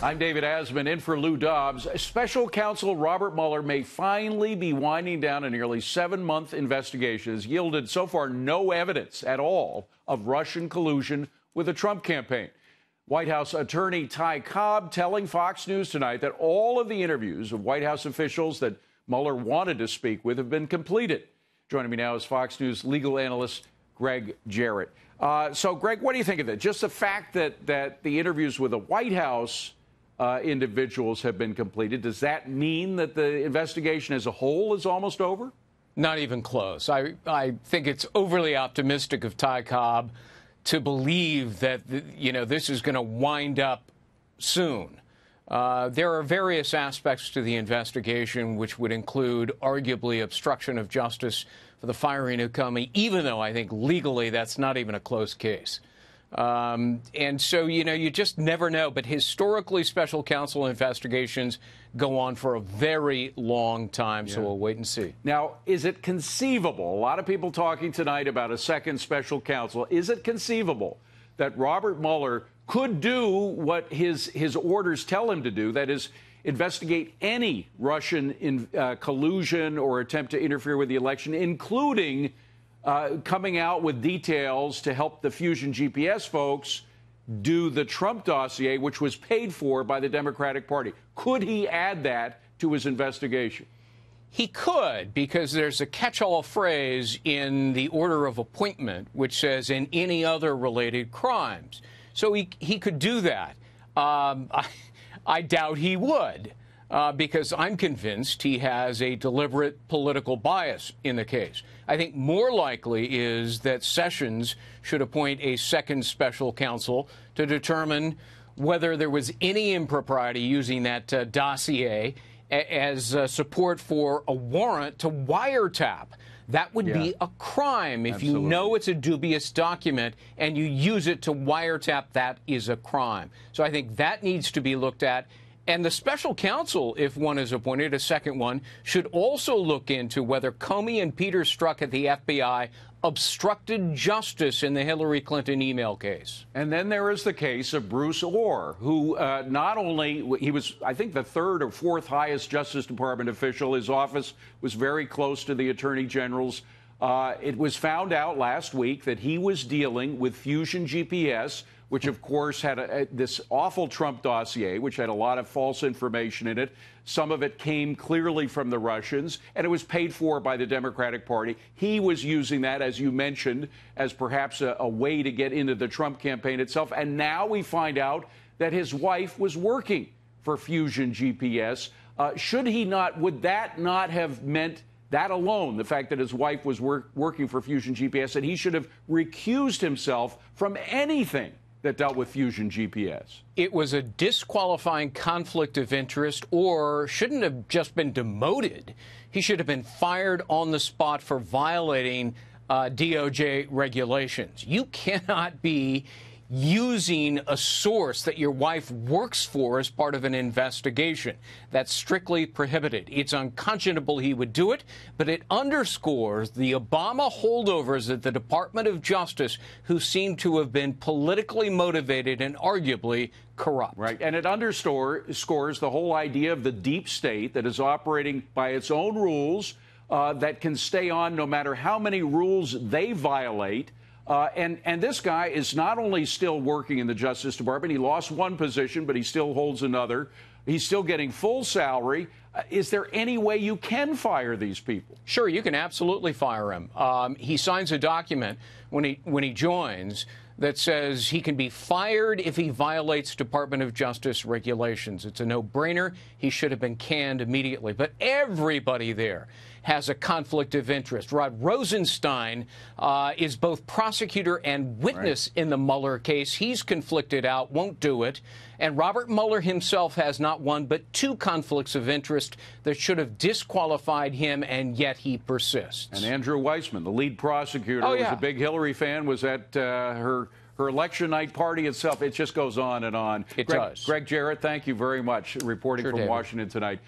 I'm David Asman, in for Lou Dobbs. Special counsel Robert Mueller may finally be winding down a nearly 7-month investigation. Has yielded so far no evidence at all of Russian collusion with the Trump campaign. White House attorney Ty Cobb telling Fox News tonight that all of the interviews of White House officials that Mueller wanted to speak with have been completed. Joining me now is Fox News legal analyst Gregg Jarrett. So, Greg, what do you think of it? Just the fact that the interviews with the White House individuals have been completed, does that mean that the investigation as a whole is almost over? Not even close. I think it's overly optimistic of Ty Cobb to believe that, this is going to wind up soon. There are various aspects to the investigation which would include arguably obstruction of justice for the firing of Comey, even though I think legally that's not even a close case. And so, you just never know. But historically, special counsel investigations go on for a very long time. So we'll wait and see. Now, is it conceivable? A lot of people talking tonight about a second special counsel. Is it conceivable that Robert Mueller could do what his orders tell him to do? That is, investigate any Russian collusion or attempt to interfere with the election, including coming out with details to help the Fusion GPS folks do the Trump dossier, which was paid for by the Democratic Party. Could he add that to his investigation? He could, because there's a catch-all phrase in the order of appointment which says, in any other related crimes. So he could do that. I doubt he would, because I'm convinced he has a deliberate political bias in the case. I think more likely is that Sessions should appoint a second special counsel to determine whether there was any impropriety using that dossier as support for a warrant to wiretap. That would be a crime. If you know it's a dubious document and you use it to wiretap, that is a crime. So I think that needs to be looked at. And the special counsel, if one is appointed, a second one, should also look into whether Comey and Peter Strzok at the FBI obstructed justice in the Hillary Clinton email case. And then there is the case of Bruce Ohr, who not only, he was, I think, the third or fourth highest Justice Department official. His office was very close to the Attorney General's. It was found out last week that he was dealing with Fusion GPS, which, of course, had this awful Trump dossier, which had a lot of false information in it. Some of it came clearly from the Russians, and it was paid for by the Democratic Party. He was using that, as you mentioned, as perhaps a way to get into the Trump campaign itself. And now we find out that his wife was working for Fusion GPS. Would that not have meant, that alone, the fact that his wife was working for Fusion GPS, that he should have recused himself from anything that dealt with Fusion GPS? It was a disqualifying conflict of interest, or shouldn't have just been demoted. He should have been fired on the spot for violating DOJ regulations. You cannot be using a source that your wife works for as part of an investigation. That's strictly prohibited. It's unconscionable he would do it, but it underscores the Obama holdovers at the Department of Justice who seem to have been politically motivated and arguably corrupt. Right, and it underscores the whole idea of the deep state that is operating by its own rules, that can stay on no matter how many rules they violate. And this guy is not only still working in the Justice Department, he lost one position, but he still holds another. He's still getting full salary. Is there any way you can fire these people? Sure, you can absolutely fire him. He signs a document when he joins that says he can be fired if he violates Department of Justice regulations. It's a no-brainer. He should have been canned immediately. But everybody there has a conflict of interest. Rod Rosenstein is both prosecutor and witness in the Mueller case. He's conflicted out, won't do it. And Robert Mueller himself has not one but two conflicts of interest that should have disqualified him, and yet he persists. And Andrew Weissman, the lead prosecutor, was a big Hillary fan, was at her election night party itself. It just goes on and on. It does. Gregg Jarrett, thank you very much, reporting from Washington tonight.